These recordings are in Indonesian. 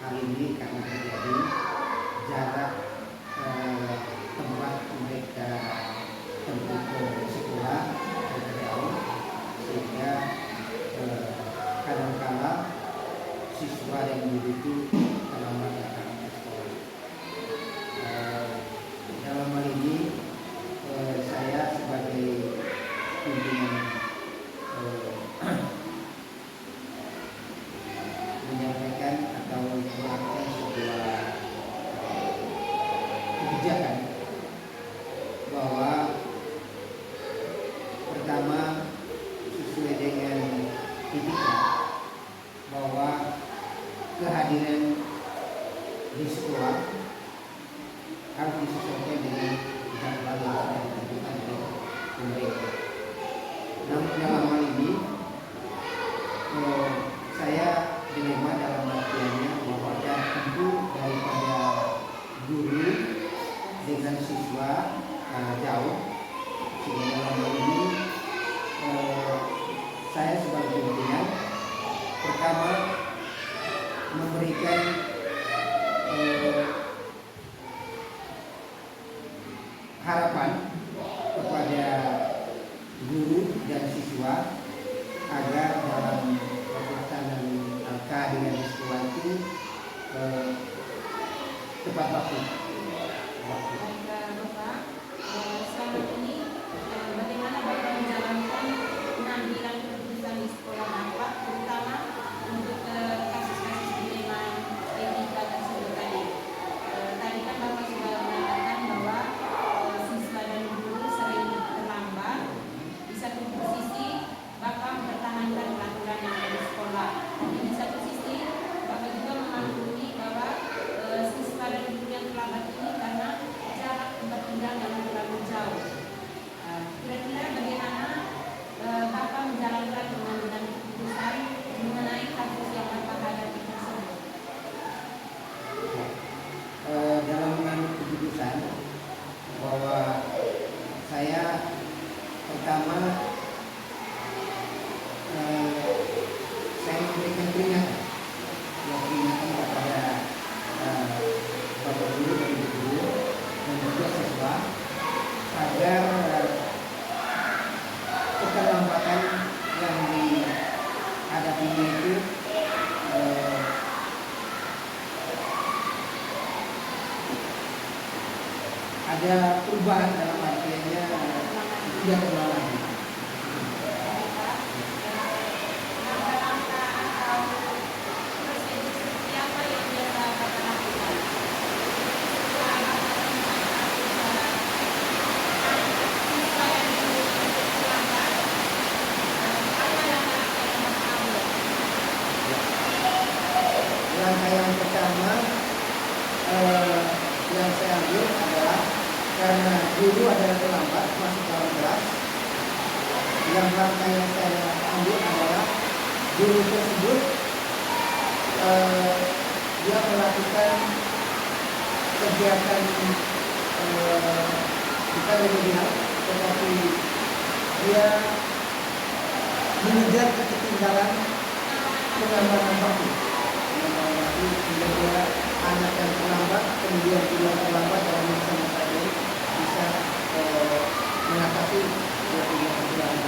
hal ini karena terjadi jarak tempat mereka tempuh ke sekolah agak jauh, sehingga kadang-kala siswa yang begitu terlambat datang ke sekolah. Dalam hal ini saya sebagai pimpinan menyampaikan atau melakukan sebuah kebijakan bahwa pertama, sesuai dengan etika, bahwa kehadiran di sekolah harus disesuaikan dengan jadwal yang sudah ditentukan oleh pemerintah. Namun dalam hal ini saya dilema dalam artiannya bahwa jarak tempuh daripada guru dengan siswa jauh, sehingga dalam hal ini saya sebagai pimpinan pertama memberikan harapan kepada guru dan siswa agar dalam pelaksanaan kehadiran di sekolah itu tepat waktu. Bapak, selama ini bagaimana Bapak menjalankan pengambilan keputusan di sekolah Bapak, terutama untuk kasus-kasus dilema etika tersebut tadi? Tadi kan Bapak sudah mengatakan bahwa siswa dan guru sering terlambat. Di satu sisi Bapak mempertahankan peraturan yang ada di sekolah, tapi di satu sisi Bapak juga memaklumi bahwa siswa dan guru yang terlambat ini karena jarak tempat tinggal yang terlalu jauh. Kira-kira bagaimana Bapak menjalankan pengambilan keputusan mengenai kasus yang Bapak hadapi tersebut? Dalam mengambil keputusan bahwa saya pertama saya memberikan peringatan kepada bapak guru dan ibu guru dan juga siswa agar keterlambatan yang dihadapinya itu ada perubahan dalam artiannya tidak terulang lagi. Langkah-langkah atau prosedur seperti apa yang biasa Bapak lakukan? Siswa yang terlambat, apa langkah-langkah yang Bapak ambil? Langkah yang pertama yang saya ambil adalah karena guru adalah terlambat masuk dalam kelas. Yang langkah yang saya ambil adalah guru tersebut dia melakukan kegiatan bukan remedial, tetapi dia mengejar ketertinggalan pengambilan waktu. Sehingga anak yang terlambat kemudian tidak terlambat dalam masa-masa ini bisa mengatasi ketertinggalan.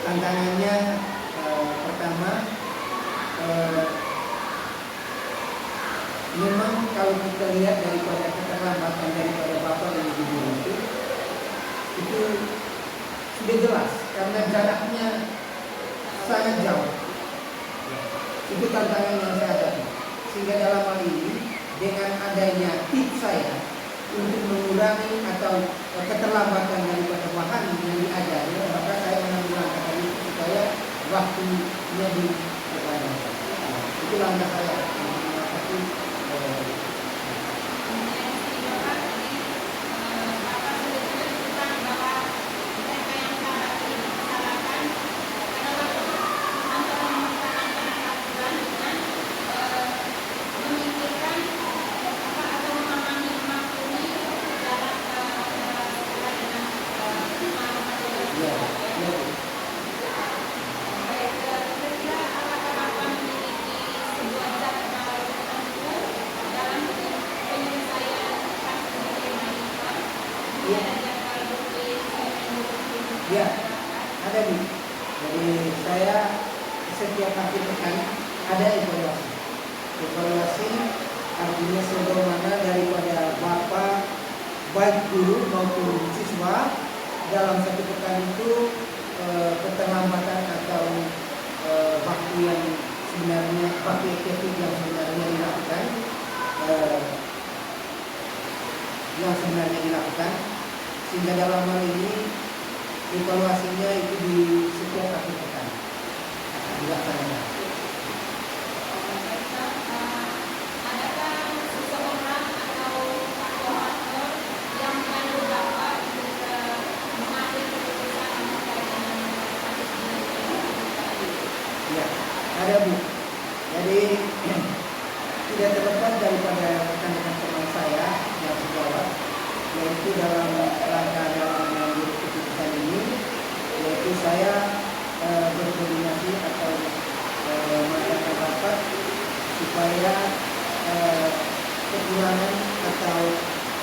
Tantangannya pertama memang kalau kita lihat daripada keterlambatan daripada bapak dan ibu guru itu sudah jelas karena jaraknya sangat jauh. Itu tantangan yang saya hadapi. Sehingga dalam hal ini dengan adanya tips saya untuk mengurangi atau keterlambatan daripada bahan yang diajari, maka saya mengambil langkah tadi supaya waktunya diperpanjang. Itu langkah saya. Tapi Kemudian si Bapak tadi Bapak sudah sebutkan bahwa mereka yang salah ini disalahkan adalah antara mempertahankan aturan dengan memikirkan apa atau memahami maksudnya dalam sesuai dengan pemahaman ya, ya, Bu. baik, kira-kira apakah Bapak memiliki sebuah cara tertentu dalam penyelesaian kasus dilema ini, Pak? Kemudian ada jadwal rutin, Ya, ada Bu. Jadi saya setiap akhir pekan ada evaluasi. Evaluasi artinya sebagaimana daripada Bapak baik guru maupun siswa dalam satu pekan itu keterlambatan atau waktu yang sebenarnya waktu efektif yang sebenarnya dilakukan sehingga dalam hal ini evaluasinya itu di setiap akhir pekan akan dilaksanakan. adakah seseorang atau koordinator yang membantu Bapak untuk mengambil keputusan terkait dengan kasus dilema ini? Ya, ada Bu. Jadi tidak terlepas daripada rekan-rekan teman saya yang sejawat, yaitu dalam rangka dalam mengambil keputusan ini, yaitu saya berkoordinasi atau mengadakan rapat supaya kekurangan atau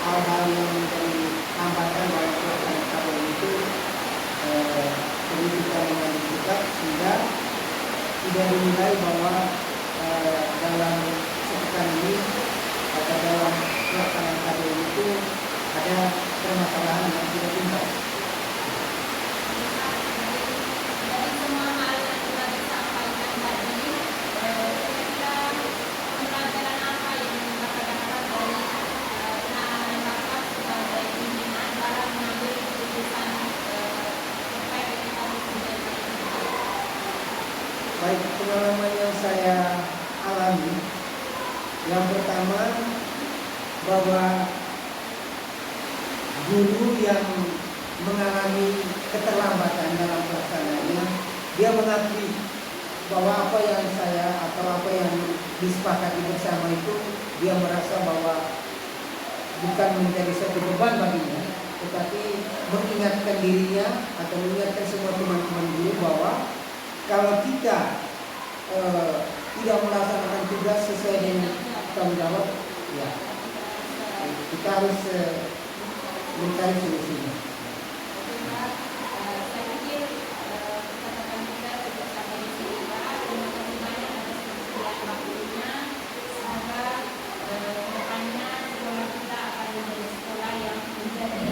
hal-hal yang menjadi hambatan dalam pelaksanaan KBM itu perlu kita mengambil sikap sehingga tidak dinilai bahwa dalam sepekan ini atau dalam pelaksanaan KBM itu ada permasalahan yang tidak tuntas. Dari semua hal yang sudah disampaikan tadi, kira-kira pembelajaran apa yang Bapak dapat dari pengalaman Bapak sebagai pimpinan dalam mengambil keputusan terkait dengan kasus dilema ini? Baik, pengalaman yang saya alami, yang pertama bahwa guru yang mengalami keterlambatan dalam pelaksanaannya, dia mengakui bahwa apa yang saya atau apa yang disepakati bersama itu dia merasa bahwa bukan menjadi satu beban baginya, tetapi mengingatkan dirinya atau mengingatkan semua teman-teman guru bahwa kalau kita tidak melaksanakan tugas sesuai dengan tanggung jawab, ya kita harus mencari solusinya. Saya pikir kesempatan kita sudah sampai di sini, Pak. Terima kasih banyak atas kesediaan waktunya. Semoga kedepannya sekolah kita akan menjadi sekolah yang menjadi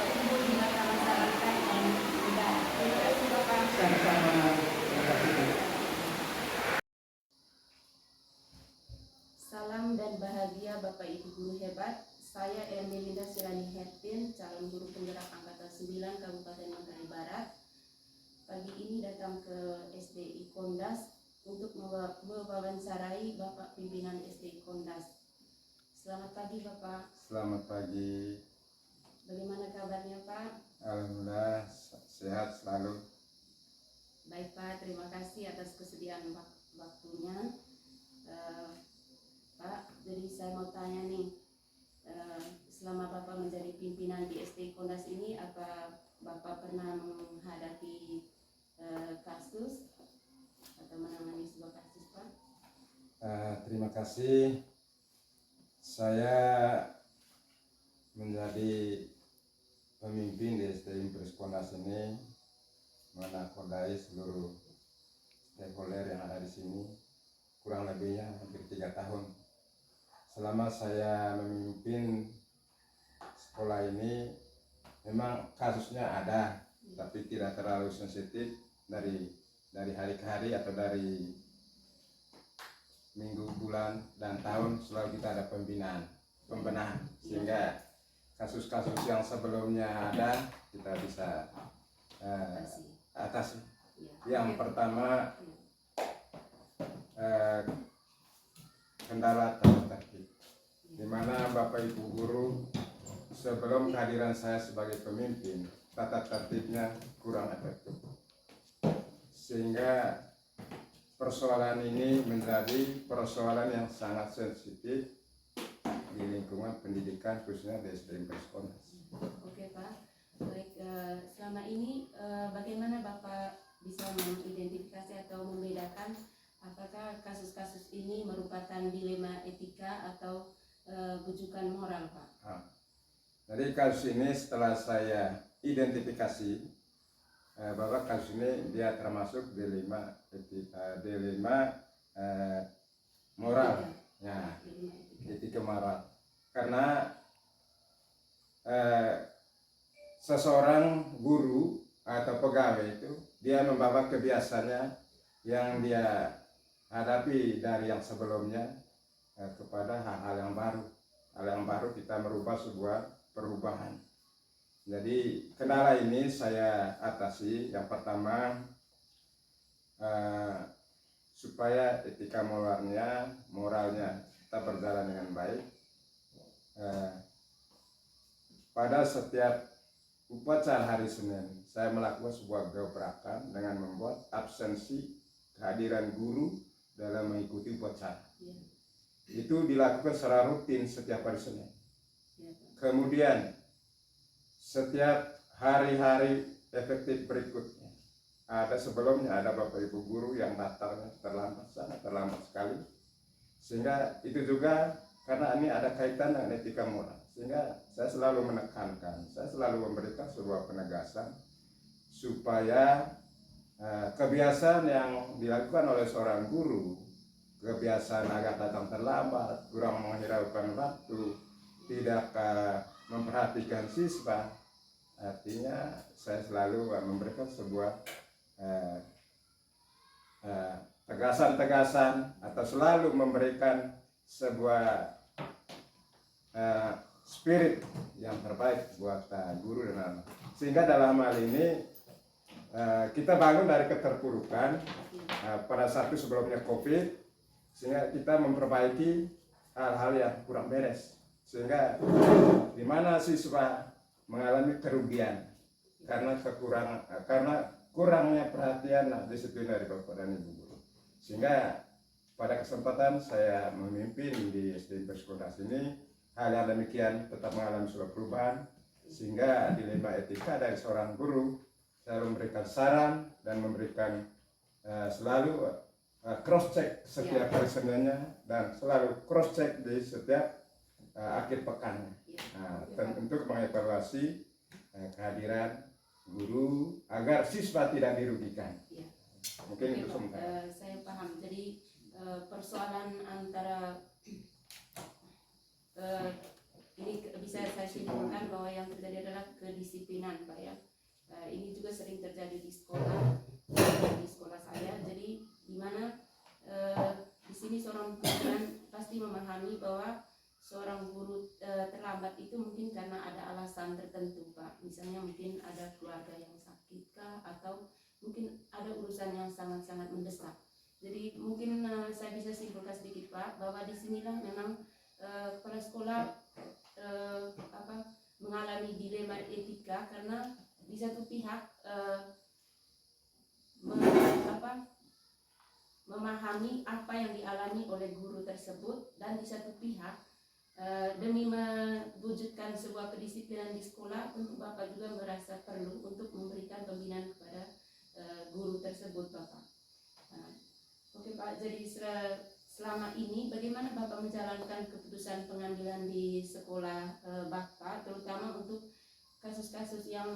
unggul di mata masyarakat dan negara. Terima kasih, Bapak. Sama-sama. Terima kasih. Salam dan bahagia Bapak Ibu guru hebat. Saya Ermelinda Sirani Hertin, calon guru penggerak angkatan 9 Kabupaten Manggarai Barat. Pagi ini datang ke SDI Kondas untuk mewawancarai Bapak pimpinan SDI Kondas. Selamat pagi Bapak. Selamat pagi. Bagaimana kabarnya Pak? Alhamdulillah sehat selalu. Baik Pak, terima kasih atas kesediaan waktunya. Pak, jadi saya mau tanya nih, selama Bapak menjadi pimpinan di SDI Kondas ini, apa Bapak pernah menghadapi kasus atau menangani sebuah kasus Pak? Terima kasih. Saya menjadi pemimpin di SDI Kondas ini menakodai seluruh stakeholder yang ada di sini, kurang lebihnya hampir 3 tahun. Selama saya memimpin sekolah ini, memang kasusnya ada, tapi tidak terlalu sensitif. Dari hari ke hari atau dari minggu, bulan, dan tahun selalu kita ada pembenahan, sehingga kasus-kasus yang sebelumnya ada kita bisa atasi. Ya. Yang pertama, kendala tata tertib, di mana Bapak Ibu guru sebelum kehadiran saya sebagai pemimpin tata tertibnya kurang efektif, sehingga persoalan ini menjadi persoalan yang sangat sensitif di lingkungan pendidikan khususnya di SD Impresskonas. Oke Pak, baik, selama ini bagaimana Bapak bisa mengidentifikasi atau membedakan apakah kasus-kasus ini merupakan dilema etika atau bujukan moral Pak? Jadi kasus ini setelah saya identifikasi bahwa kasus ini dia termasuk dilema moral, ya, etika moral, karena seseorang guru atau pegawai itu dia membawa kebiasaannya yang dia hadapi dari yang sebelumnya kepada hal-hal yang baru kita merubah sebuah perubahan. Jadi kendala ini saya atasi. Yang pertama, supaya etika moralnya kita berjalan dengan baik. Pada setiap upacara hari Senin, saya melakukan sebuah gebrakan dengan membuat absensi kehadiran guru dalam mengikuti upacara. Itu dilakukan secara rutin setiap hari Senin. Kemudian setiap hari-hari efektif berikutnya, sebelumnya ada Bapak Ibu guru yang datangnya terlambat, sangat terlambat sekali, sehingga itu juga karena ini ada kaitan dengan etika moral, sehingga saya selalu menekankan, saya selalu memberikan sebuah penegasan supaya kebiasaan yang dilakukan oleh seorang guru, kebiasaan agak datang terlambat, kurang menghiraukan waktu, tidak memperhatikan siswa, artinya saya selalu memberikan sebuah tegasan-tegasan atau selalu memberikan sebuah spirit yang terbaik buat guru dan anak. Sehingga dalam hal ini kita bangun dari keterpurukan pada saat itu sebelumnya COVID, sehingga kita memperbaiki hal-hal yang kurang beres, sehingga di mana siswa mengalami kerugian karena kurangnya perhatian disiplin dari Bapak dan Ibu guru. Sehingga pada kesempatan saya memimpin di SD Impresskonas ini, hal yang demikian tetap mengalami sebuah perubahan, sehingga dilema etika dari seorang guru selalu memberikan saran dan memberikan selalu cross check setiap hari Seninnya dan selalu cross check di setiap akhir pekannya, untuk mengevaluasi kehadiran guru agar siswa tidak dirugikan. Mungkin itu sementara. Saya paham. Jadi persoalan antara ini bisa saya simpulkan bahwa yang terjadi adalah kedisiplinan Pak ya. Ini juga sering terjadi di sekolah saya. Jadi di mana di sini seorang guru pasti memahami bahwa seorang guru terlambat itu mungkin karena ada alasan tertentu Pak. Misalnya mungkin ada keluarga yang sakit kah, atau mungkin ada urusan yang sangat-sangat mendesak. Jadi mungkin saya bisa simpulkan sedikit Pak, bahwa disinilah memang kepala sekolah mengalami dilema etika, karena di satu pihak memahami apa yang dialami oleh guru tersebut, dan di satu pihak demi mewujudkan sebuah kedisiplinan di sekolah, tentu Bapak juga merasa perlu untuk memberikan pembinaan kepada guru tersebut Bapak. Oke Pak, jadi selama ini bagaimana Bapak menjalankan keputusan pengambilan di sekolah Bapak, terutama untuk kasus-kasus yang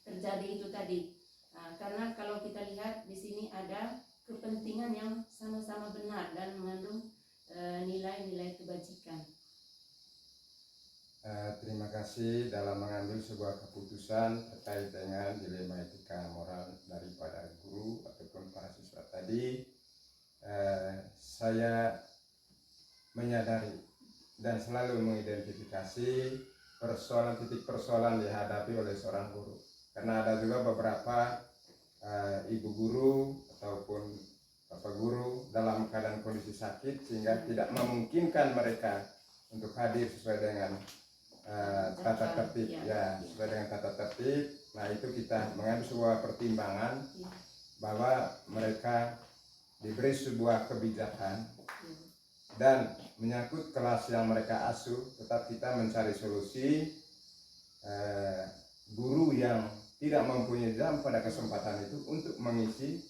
terjadi itu tadi? Karena kalau kita lihat di sini ada kepentingan yang sama-sama benar dan mengandung nilai-nilai kebajikan. Terima kasih dalam mengambil sebuah keputusan terkait dengan dilema etika moral daripada guru ataupun para siswa tadi. Saya menyadari dan selalu mengidentifikasi titik persoalan dihadapi oleh seorang guru, karena ada juga beberapa ibu guru ataupun bapak guru dalam keadaan kondisi sakit sehingga tidak memungkinkan mereka untuk hadir sesuai dengan tata tertib, ya sesuai dengan tata tertib. Nah itu kita mengambil sebuah pertimbangan bahwa mereka diberi sebuah kebijakan dan menyangkut kelas yang mereka asuh, tetap kita mencari solusi guru yang tidak mempunyai jam pada kesempatan itu untuk mengisi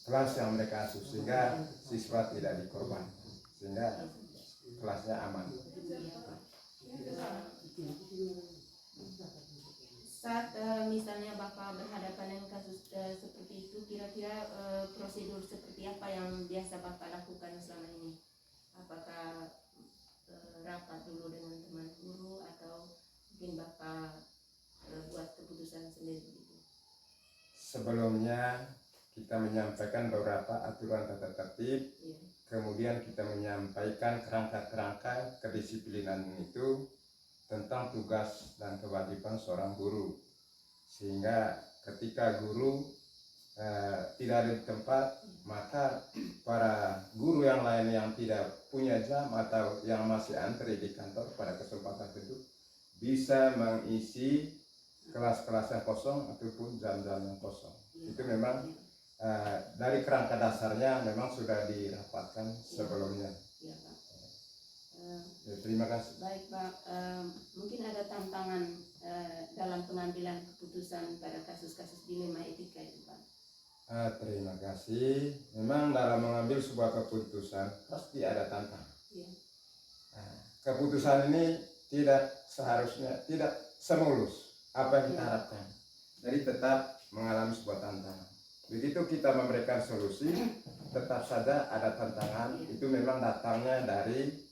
kelas yang mereka asuh sehingga siswa tidak dikorbankan, sehingga kelasnya aman. Saat misalnya Bapak berhadapan dengan kasus seperti itu, kira-kira prosedur seperti apa yang biasa Bapak lakukan selama ini? Apakah rapat dulu dengan teman guru atau mungkin Bapak buat keputusan sendiri gitu? Sebelumnya kita menyampaikan beberapa aturan tata tertib, kemudian kita menyampaikan kerangka-kerangka kedisiplinan itu tentang tugas dan kewajiban seorang guru, sehingga ketika guru tidak ada di tempat, maka para guru yang lain yang tidak punya jam atau yang masih antri di kantor pada kesempatan itu bisa mengisi kelas-kelas yang kosong ataupun jam-jam yang kosong. Itu memang dari kerangka dasarnya memang sudah dirapatkan sebelumnya. Ya, Pak. Ya, terima kasih. Baik Pak, mungkin ada tantangan dalam pengambilan keputusan pada kasus-kasus dilema etika itu Pak. Terima kasih. Memang dalam mengambil sebuah keputusan pasti ada tantangan. Ya. Keputusan ini tidak seharusnya tidak semulus apa yang kita harapkan. Jadi tetap mengalami sebuah tantangan. Begitu kita memberikan solusi, tetap saja ada tantangan. Itu memang datangnya dari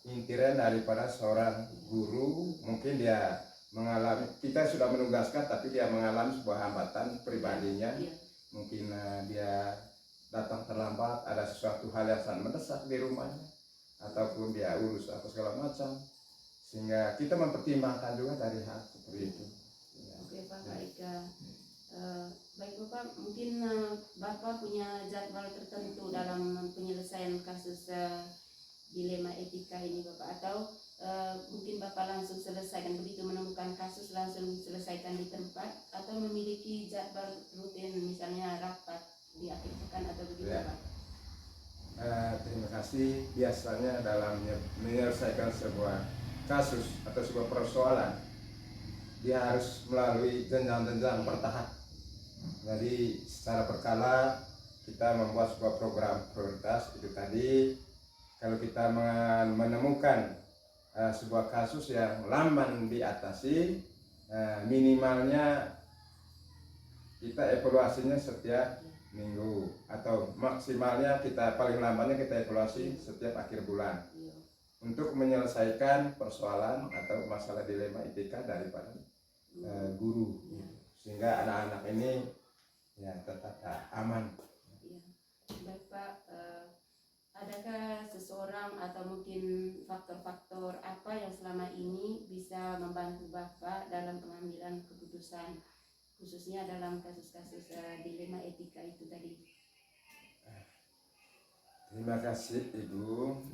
intiran daripada seorang guru. Mungkin dia mengalami, kita sudah menugaskan tapi dia mengalami sebuah hambatan pribadinya. Mungkin dia datang terlambat, ada sesuatu hal yang sangat mendesak di rumahnya, ataupun dia urus apa segala macam, sehingga kita mempertimbangkan juga dari hal seperti itu. Oke Pak, baik. Baik Bapak, mungkin Bapak punya jadwal tertentu dalam penyelesaian kasus dilema etika ini Bapak, atau mungkin Bapak langsung selesaikan begitu menemukan kasus langsung selesaikan di tempat, atau memiliki jadwal rutin misalnya rapat di akhir pekan atau begitu Pak? Terima kasih. Biasanya dalam menyelesaikan sebuah kasus atau sebuah persoalan, dia harus melalui jenjang-jenjang bertahap. Jadi secara berkala kita membuat sebuah program prioritas. Itu tadi kalau kita menemukan sebuah kasus yang lamban diatasi, minimalnya kita evaluasinya setiap minggu, atau maksimalnya kita paling lambatnya kita evaluasi setiap akhir bulan untuk menyelesaikan persoalan atau masalah dilema etika daripada guru, sehingga anak-anak ini ya tetap aman. Baik Pak, adakah seseorang atau mungkin faktor-faktor apa yang selama ini bisa membantu Bapak dalam pengambilan keputusan, khususnya dalam kasus-kasus dilema etika itu tadi? Terima kasih Ibu.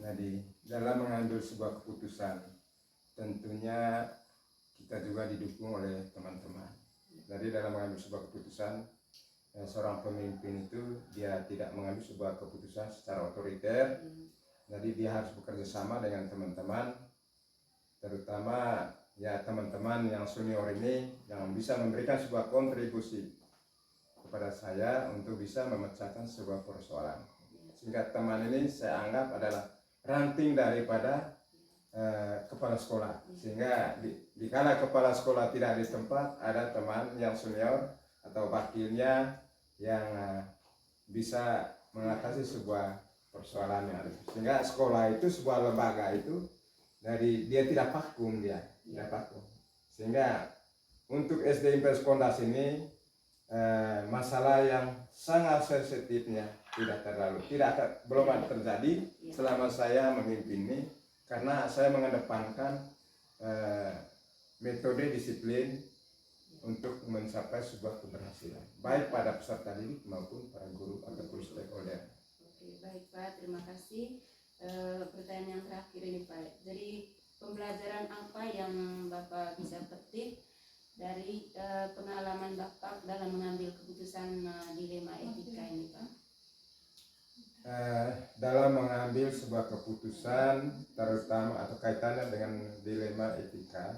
Jadi dalam mengambil sebuah keputusan, tentunya kita juga didukung oleh teman-teman. Jadi dalam mengambil sebuah keputusan, seorang pemimpin itu dia tidak mengambil sebuah keputusan secara otoriter. Jadi dia harus bekerja sama dengan teman-teman, terutama ya teman-teman yang senior ini yang bisa memberikan sebuah kontribusi kepada saya untuk bisa memecahkan sebuah persoalan. Sehingga teman ini saya anggap adalah ranting daripada kepala sekolah, sehingga dikala kepala sekolah tidak di tempat, ada teman yang senior atau wakilnya yang bisa mengatasi sebuah persoalan yang ada. Sehingga sekolah itu sebuah lembaga itu, dari dia tidak vakum, dia tidak vakum. Sehingga untuk SD Impres Kondas ini masalah yang sangat sensitifnya belum terjadi selama saya memimpin ini, karena saya mengedepankan metode disiplin untuk mencapai sebuah keberhasilan baik pada peserta didik maupun para guru ataupun stakeholder. Oke, baik Pak, terima kasih. Pertanyaan yang terakhir ini Pak. Jadi pembelajaran apa yang Bapak bisa petik dari pengalaman Bapak dalam mengambil keputusan dilema etika ini Pak? Dalam mengambil sebuah keputusan terutama atau kaitannya dengan dilema etika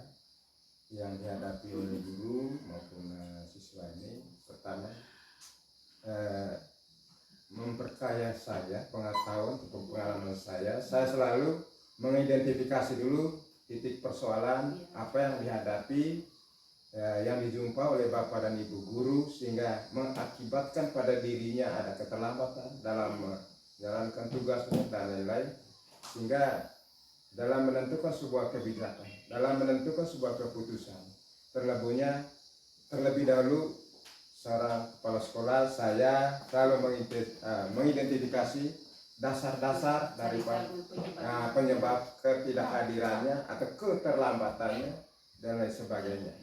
yang dihadapi oleh guru maupun siswa ini, pertama memperkaya saya, pengetahuan atau pengalaman saya selalu mengidentifikasi dulu titik persoalan apa yang dihadapi, yang dijumpa oleh bapak dan ibu guru sehingga mengakibatkan pada dirinya ada keterlambatan dalam menjalankan tugasnya dan lain-lain, sehingga dalam menentukan sebuah kebijakan, dalam menentukan sebuah keputusan, terlebih dahulu seorang kepala sekolah, saya selalu mengidentifikasi dasar-dasar daripada penyebab ketidakhadirannya atau keterlambatannya dan lain sebagainya,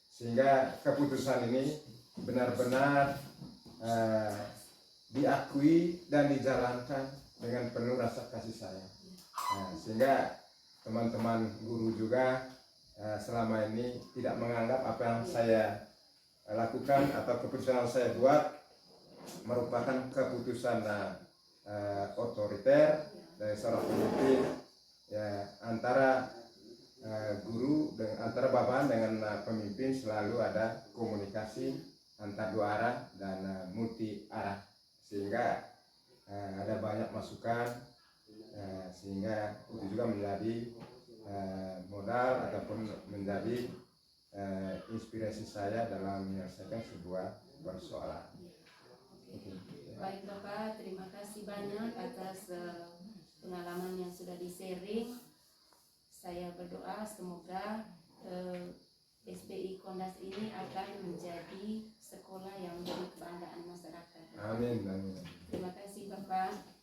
sehingga keputusan ini benar-benar diakui dan dijalankan dengan penuh rasa kasih sayang. Sehingga teman-teman guru juga selama ini tidak menganggap apa yang saya lakukan atau keputusan yang saya buat merupakan keputusan otoriter dari seorang pemimpin, ya, antara guru dengan antara bawahan dengan pemimpin selalu ada komunikasi antar dua arah dan multi arah, sehingga ada banyak masukan, sehingga itu juga menjadi modal ataupun menjadi inspirasi saya dalam menyelesaikan sebuah persoalan. Baik Bapak, terima kasih banyak atas pengalaman yang sudah di-sharing. Saya berdoa semoga SDI Kondas ini akan menjadi sekolah yang menjadi kebanggaan masyarakat. Amin, amin. Terima kasih Bapak.